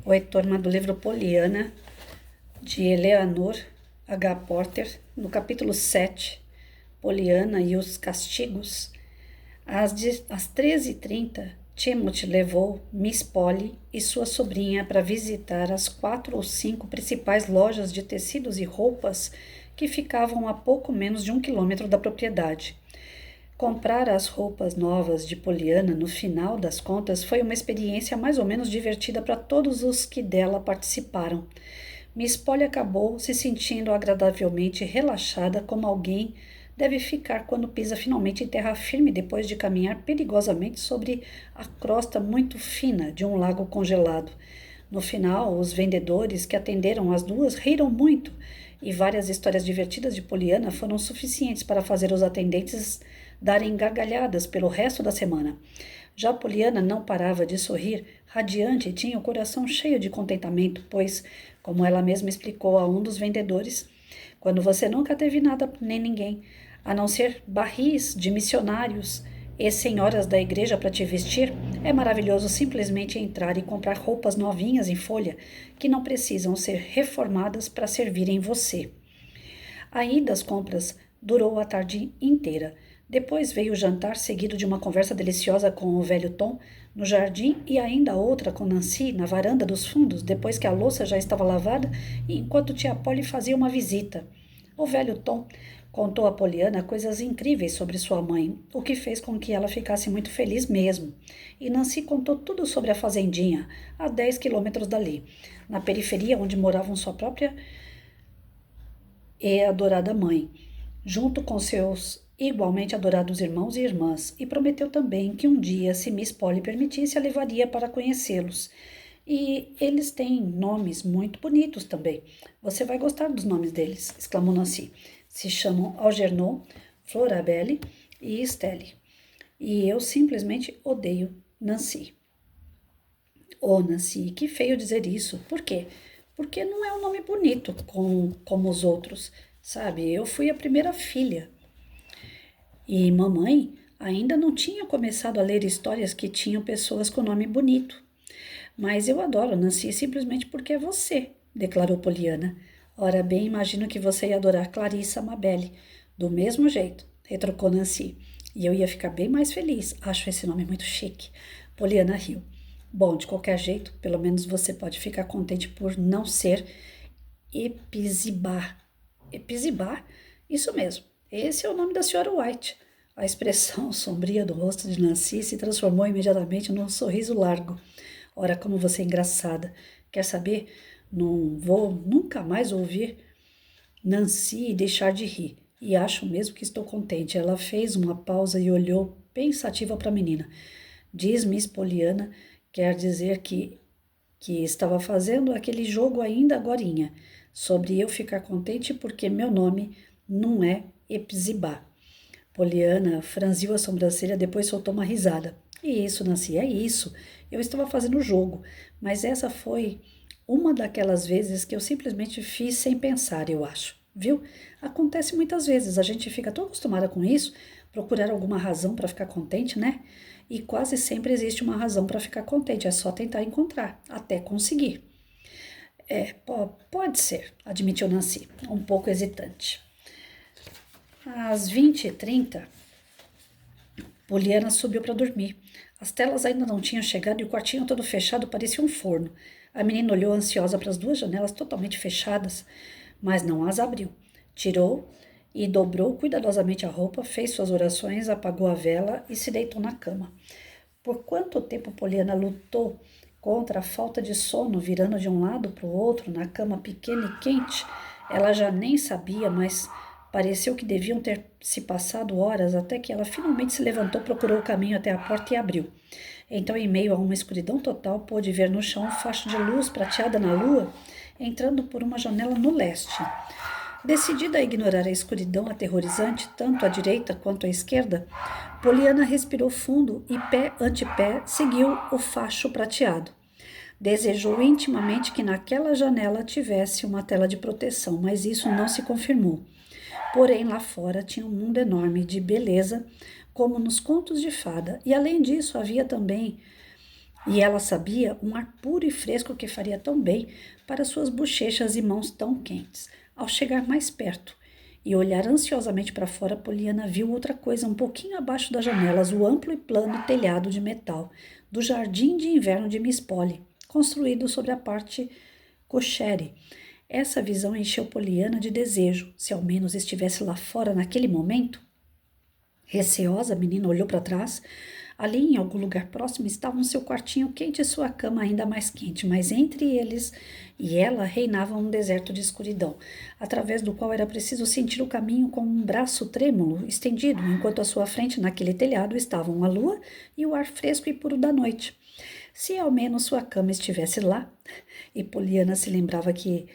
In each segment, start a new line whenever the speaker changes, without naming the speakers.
Oi, turma do livro Poliana, de Eleanor H. Porter, no capítulo 7, Poliana e os Castigos. Às 13h30, Timothy levou Miss Polly e sua sobrinha para visitar as 4 ou 5 principais lojas de tecidos e roupas que ficavam a pouco menos de 1 quilômetro da propriedade. Comprar as roupas novas de Poliana, no final das contas, foi uma experiência mais ou menos divertida para todos os que dela participaram. Miss Polly acabou se sentindo agradavelmente relaxada, como alguém deve ficar quando pisa finalmente em terra firme depois de caminhar perigosamente sobre a crosta muito fina de um lago congelado. No final, os vendedores que atenderam as duas riram muito, e várias histórias divertidas de Poliana foram suficientes para fazer os atendentes darem gargalhadas pelo resto da semana. Já Poliana não parava de sorrir, radiante, e tinha o coração cheio de contentamento, pois, como ela mesma explicou a um dos vendedores, quando você nunca teve nada nem ninguém, a não ser barris de missionários e senhoras da igreja para te vestir, é maravilhoso simplesmente entrar e comprar roupas novinhas em folha que não precisam ser reformadas para servirem você. A ida às compras durou a tarde inteira. Depois veio o jantar, seguido de uma conversa deliciosa com o velho Tom no jardim e ainda outra com Nancy na varanda dos fundos, depois que a louça já estava lavada e enquanto tia Polly fazia uma visita. O velho Tom contou a Poliana coisas incríveis sobre sua mãe, o que fez com que ela ficasse muito feliz mesmo. E Nancy contou tudo sobre a fazendinha, a 10 quilômetros dali, na periferia onde moravam sua própria e adorada mãe, junto com seus igualmente adorados irmãos e irmãs, e prometeu também que um dia, se Miss Polly permitisse, a levaria para conhecê-los. E eles têm nomes muito bonitos também. Você vai gostar dos nomes deles, exclamou Nancy. Se chamam Algernon, Florabelle e Estelle. E eu simplesmente odeio Nancy. Oh, Nancy, que feio dizer isso. Por quê? Porque não é um nome bonito como os outros, sabe? Eu fui a primeira filha. E mamãe ainda não tinha começado a ler histórias que tinham pessoas com nome bonito. Mas eu adoro Nancy simplesmente porque é você, declarou Poliana. Ora bem, imagino que você ia adorar Clarissa Mabelle. Do mesmo jeito, retrucou Nancy. E eu ia ficar bem mais feliz. Acho esse nome muito chique. Poliana riu. Bom, de qualquer jeito, pelo menos você pode ficar contente por não ser Episibar. Episibar? Isso mesmo. Esse é o nome da senhora White. A expressão sombria do rosto de Nancy se transformou imediatamente num sorriso largo. Ora, como você é engraçada. Quer saber? Não vou nunca mais ouvir Nancy e deixar de rir. E acho mesmo que estou contente. Ela fez uma pausa e olhou pensativa para a menina. Diz Miss Poliana, quer dizer que estava fazendo aquele jogo ainda agorinha, sobre eu ficar contente porque meu nome não é Epzibá. Poliana franziu a sobrancelha, depois soltou uma risada. Isso, Nancy, é isso. Eu estava fazendo o jogo, mas essa foi uma daquelas vezes que eu simplesmente fiz sem pensar, eu acho. Viu? Acontece muitas vezes, a gente fica tão acostumada com isso, procurar alguma razão para ficar contente, né? E quase sempre existe uma razão para ficar contente, é só tentar encontrar, até conseguir. Pode ser, admitiu Nancy, um pouco hesitante. Às 20h30, Poliana subiu para dormir. As telas ainda não tinham chegado e o quartinho todo fechado parecia um forno. A menina olhou ansiosa para as 2 janelas totalmente fechadas, mas não as abriu. Tirou e dobrou cuidadosamente a roupa, fez suas orações, apagou a vela e se deitou na cama. Por quanto tempo Poliana lutou contra a falta de sono, virando de um lado para o outro na cama pequena e quente, ela já nem sabia, mas pareceu que deviam ter se passado horas até que ela finalmente se levantou, procurou o caminho até a porta e abriu. Então, em meio a uma escuridão total, pôde ver no chão um facho de luz prateada na lua, entrando por uma janela no leste. Decidida a ignorar a escuridão aterrorizante, tanto à direita quanto à esquerda, Poliana respirou fundo e, pé ante pé, seguiu o facho prateado. Desejou intimamente que naquela janela tivesse uma tela de proteção, mas isso não se confirmou. Porém, lá fora tinha um mundo enorme de beleza, como nos contos de fada, e além disso havia também E ela sabia um ar puro e fresco que faria tão bem para suas bochechas e mãos tão quentes. Ao chegar mais perto e olhar ansiosamente para fora, Poliana viu outra coisa um pouquinho abaixo das janelas, o amplo e plano telhado de metal do jardim de inverno de Miss Polly, construído sobre a parte cocheire. Essa visão encheu Poliana de desejo. Se ao menos estivesse lá fora naquele momento. Receosa, a menina olhou para trás. Ali, em algum lugar próximo, estavam seu quartinho quente e sua cama ainda mais quente, mas entre eles e ela reinava um deserto de escuridão, através do qual era preciso sentir o caminho com um braço trêmulo estendido, enquanto à sua frente, naquele telhado, estavam a lua e o ar fresco e puro da noite. Se ao menos sua cama estivesse lá, e Poliana se lembrava que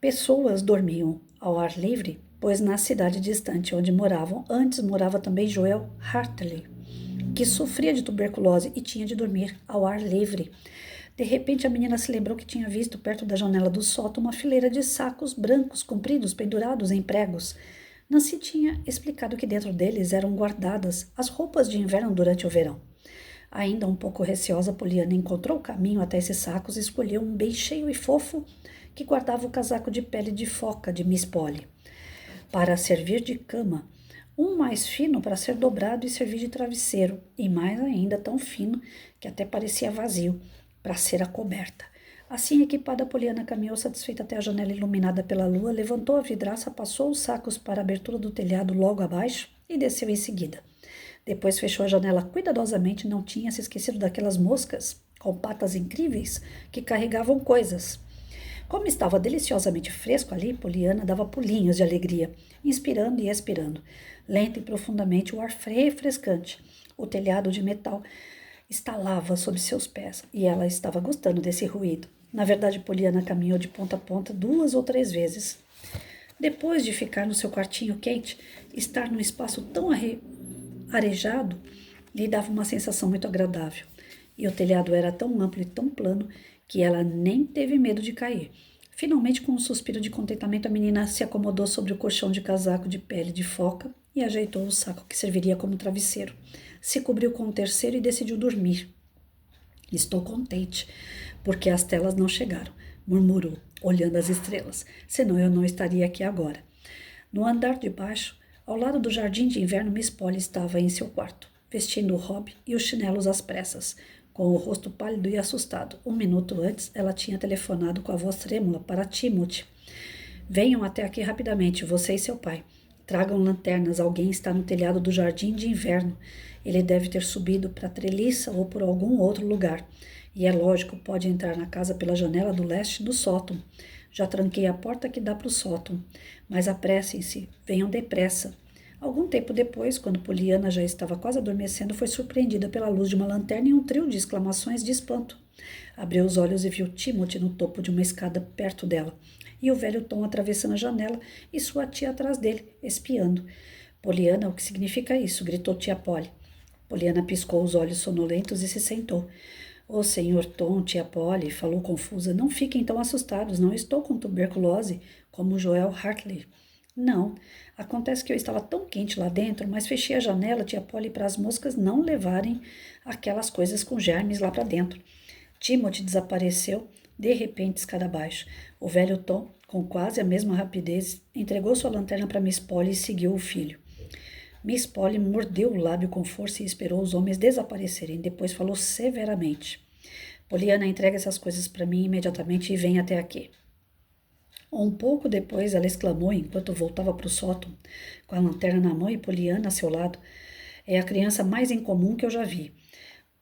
pessoas dormiam ao ar livre, pois na cidade distante onde moravam, antes morava também Joel Hartley, que sofria de tuberculose e tinha de dormir ao ar livre. De repente, a menina se lembrou que tinha visto perto da janela do sótão uma fileira de sacos brancos compridos pendurados em pregos. Nancy tinha explicado que dentro deles eram guardadas as roupas de inverno durante o verão. Ainda um pouco receosa, Poliana encontrou o caminho até esses sacos e escolheu um bem cheio e fofo que guardava o casaco de pele de foca de Miss Polly, para servir de cama, um mais fino para ser dobrado e servir de travesseiro, e mais ainda tão fino que até parecia vazio, para ser a coberta. Assim equipada, Poliana caminhou satisfeita até a janela iluminada pela lua, levantou a vidraça, passou os sacos para a abertura do telhado logo abaixo e desceu em seguida. Depois fechou a janela cuidadosamente, não tinha se esquecido daquelas moscas com patas incríveis que carregavam coisas. Como estava deliciosamente fresco ali, Poliana dava pulinhos de alegria, inspirando e expirando, lenta e profundamente, o ar refrescante. O telhado de metal estalava sob seus pés e ela estava gostando desse ruído. Na verdade, Poliana caminhou de ponta a ponta 2 ou 3 vezes. Depois de ficar no seu quartinho quente, estar num espaço tão arejado lhe dava uma sensação muito agradável. E o telhado era tão amplo e tão plano que ela nem teve medo de cair. Finalmente, com um suspiro de contentamento, a menina se acomodou sobre o colchão de casaco de pele de foca e ajeitou o saco que serviria como travesseiro. Se cobriu com o terceiro e decidiu dormir. Estou contente, porque as telas não chegaram, murmurou, olhando as estrelas, senão eu não estaria aqui agora. No andar de baixo, ao lado do jardim de inverno, Miss Polly estava em seu quarto, vestindo o hobby e os chinelos às pressas, com o rosto pálido e assustado. 1 minuto antes, ela tinha telefonado com a voz trêmula para Timothy. Venham até aqui rapidamente, você e seu pai. Tragam lanternas, alguém está no telhado do jardim de inverno. Ele deve ter subido para a treliça ou por algum outro lugar. E é lógico, pode entrar na casa pela janela do leste do sótão. Já tranquei a porta que dá para o sótão. Mas apressem-se, venham depressa. Algum tempo depois, quando Poliana já estava quase adormecendo, foi surpreendida pela luz de uma lanterna e um trio de exclamações de espanto. Abriu os olhos e viu Timothy no topo de uma escada perto dela, e o velho Tom atravessando a janela e sua tia atrás dele, espiando. Poliana, o que significa isso? Gritou tia Polly. Poliana piscou os olhos sonolentos e se sentou. Ô, senhor Tom, tia Polly, falou confusa, não fiquem tão assustados, não estou com tuberculose, como Joel Hartley. Não, acontece que eu estava tão quente lá dentro, mas fechei a janela, tia Polly, para as moscas não levarem aquelas coisas com germes lá para dentro. Timothy desapareceu, de repente, escada abaixo. O velho Tom, com quase a mesma rapidez, entregou sua lanterna para Miss Polly e seguiu o filho. Miss Polly mordeu o lábio com força e esperou os homens desaparecerem. Depois falou severamente. Poliana, entrega essas coisas para mim imediatamente e vem até aqui. Um pouco depois, ela exclamou, enquanto voltava para o sótão, com a lanterna na mão e Poliana a seu lado. É a criança mais incomum que eu já vi.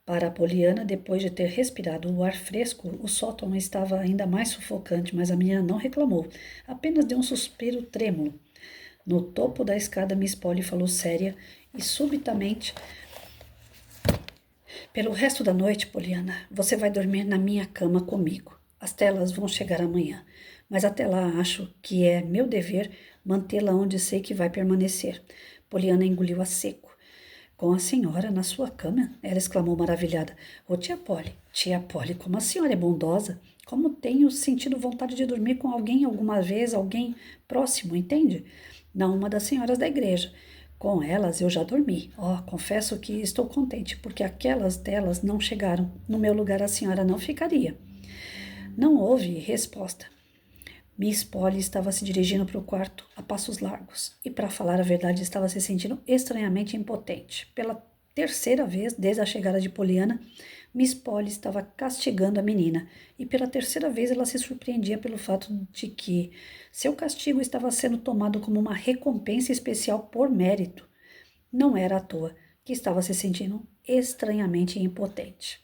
Para a Poliana, depois de ter respirado o ar fresco, o sótão estava ainda mais sufocante, mas a menina não reclamou, apenas deu um suspiro trêmulo. No topo da escada, Miss Polly falou séria e subitamente: pelo resto da noite, Poliana, você vai dormir na minha cama comigo. As telas vão chegar amanhã, mas até lá acho que é meu dever mantê-la onde sei que vai permanecer. Poliana engoliu a seco. Com a senhora na sua cama? Ela exclamou maravilhada. Ô, tia Polly, como a senhora é bondosa. Como tenho sentido vontade de dormir com alguém alguma vez, alguém próximo, entende? Não uma das senhoras da igreja. Com elas eu já dormi. Confesso que estou contente, porque aquelas delas não chegaram. No meu lugar a senhora não ficaria. Não houve resposta. Miss Polly estava se dirigindo para o quarto a passos largos e, para falar a verdade, estava se sentindo estranhamente impotente. Pela terceira vez, desde a chegada de Poliana, Miss Polly estava castigando a menina e, pela terceira vez, ela se surpreendia pelo fato de que seu castigo estava sendo tomado como uma recompensa especial por mérito. Não era à toa que estava se sentindo estranhamente impotente.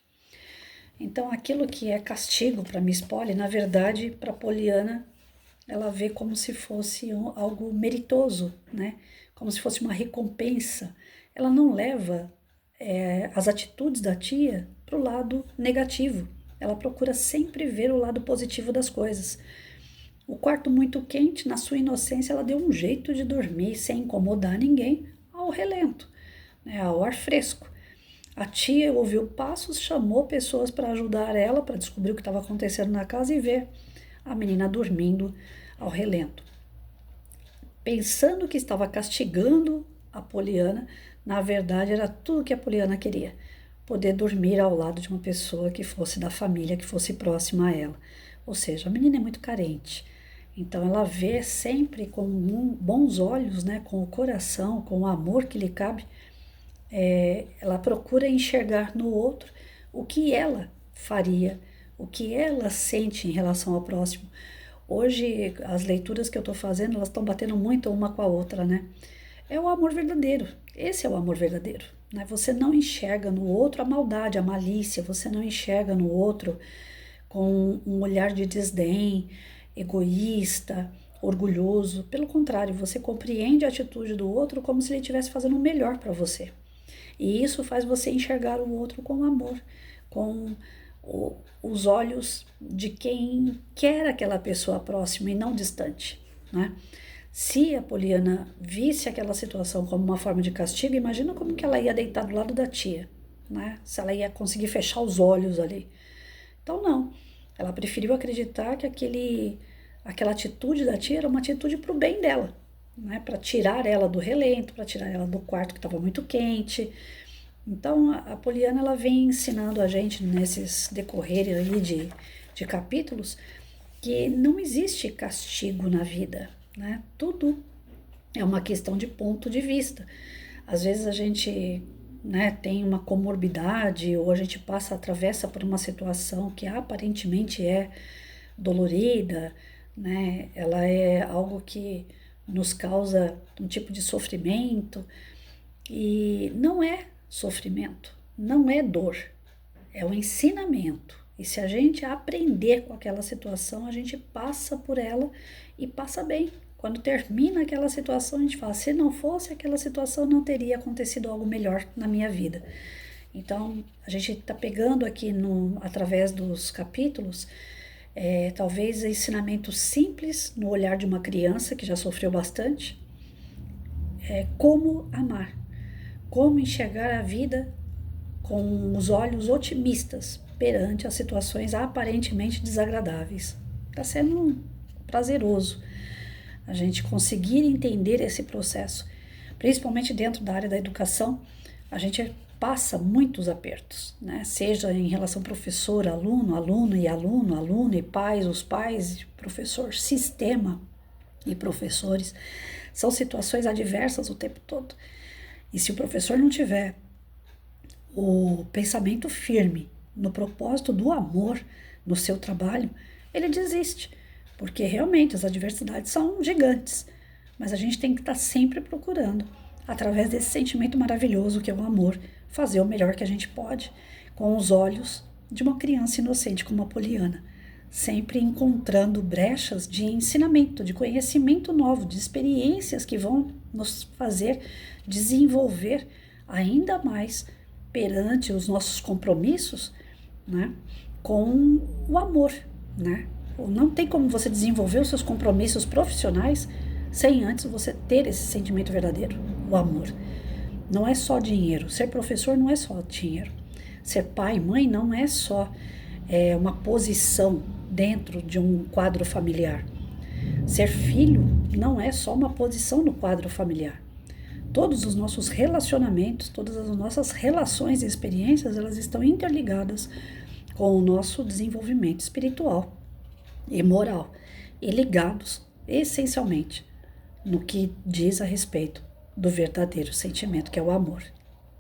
Então, aquilo que é castigo para Miss Polly, na verdade, para Poliana, ela vê como se fosse algo meritoso, né? Como se fosse uma recompensa. Ela não leva as atitudes da tia para o lado negativo. Ela procura sempre ver o lado positivo das coisas. O quarto muito quente, na sua inocência, ela deu um jeito de dormir sem incomodar ninguém ao relento, né? Ao ar fresco. A tia ouviu passos, chamou pessoas para ajudar ela, para descobrir o que estava acontecendo na casa e ver a menina dormindo ao relento. Pensando que estava castigando a Poliana, na verdade era tudo que a Poliana queria: poder dormir ao lado de uma pessoa que fosse da família, que fosse próxima a ela. Ou seja, a menina é muito carente. Então ela vê sempre com bons olhos, né, com o coração, com o amor que lhe cabe. Ela procura enxergar no outro o que ela faria, o que ela sente em relação ao próximo. Hoje, as leituras que eu estou fazendo, elas estão batendo muito uma com a outra, né? É o amor verdadeiro. Esse é o amor verdadeiro, né? Você não enxerga no outro a maldade, a malícia. Você não enxerga no outro com um olhar de desdém, egoísta, orgulhoso. Pelo contrário, você compreende a atitude do outro como se ele estivesse fazendo o melhor para você. E isso faz você enxergar o outro com amor, com os olhos de quem quer aquela pessoa próxima e não distante, né? Se a Poliana visse aquela situação como uma forma de castigo, imagina como que ela ia deitar do lado da tia, né? Se ela ia conseguir fechar os olhos ali. Então não, ela preferiu acreditar que aquela atitude da tia era uma atitude para o bem dela, né? Para tirar ela do relento, para tirar ela do quarto que estava muito quente. Então, a Poliana, ela vem ensinando a gente nesses decorrer aí de capítulos que não existe castigo na vida, né? Tudo é uma questão de ponto de vista. Às vezes a gente, né, tem uma comorbidade ou a gente atravessa por uma situação que aparentemente é dolorida, né? Ela é algo que nos causa um tipo de sofrimento e não é sofrimento, não é dor, é um ensinamento. E se a gente aprender com aquela situação, a gente passa por ela e passa bem. Quando termina aquela situação, a gente fala: se não fosse aquela situação, não teria acontecido algo melhor na minha vida. Então, a gente está pegando aqui através dos capítulos, talvez ensinamentos simples no olhar de uma criança que já sofreu bastante, como amar. Como enxergar a vida com os olhos otimistas perante as situações aparentemente desagradáveis. Está sendo prazeroso a gente conseguir entender esse processo. Principalmente dentro da área da educação, a gente passa muitos apertos, né? Seja em relação professor, aluno, aluno e aluno, aluno e pais, os pais, professor, sistema e professores. São situações adversas o tempo todo. E se o professor não tiver o pensamento firme no propósito do amor no seu trabalho, ele desiste, porque realmente as adversidades são gigantes, mas a gente tem que estar sempre procurando, através desse sentimento maravilhoso que é o amor, fazer o melhor que a gente pode com os olhos de uma criança inocente como a Poliana, sempre encontrando brechas de ensinamento, de conhecimento novo, de experiências que vão nos fazer desenvolver ainda mais perante os nossos compromissos, né, com o amor, né? Não tem como você desenvolver os seus compromissos profissionais sem antes você ter esse sentimento verdadeiro, o amor. Não é só dinheiro. Ser professor não é só dinheiro. Ser pai e mãe não é só uma posição dentro de um quadro familiar. Ser filho não é só uma posição no quadro familiar. todos os nossos relacionamentos, todas as nossas relações e experiências, elas estão interligadas com o nosso desenvolvimento espiritual e moral e ligados essencialmente no que diz a respeito do verdadeiro sentimento, que é o amor.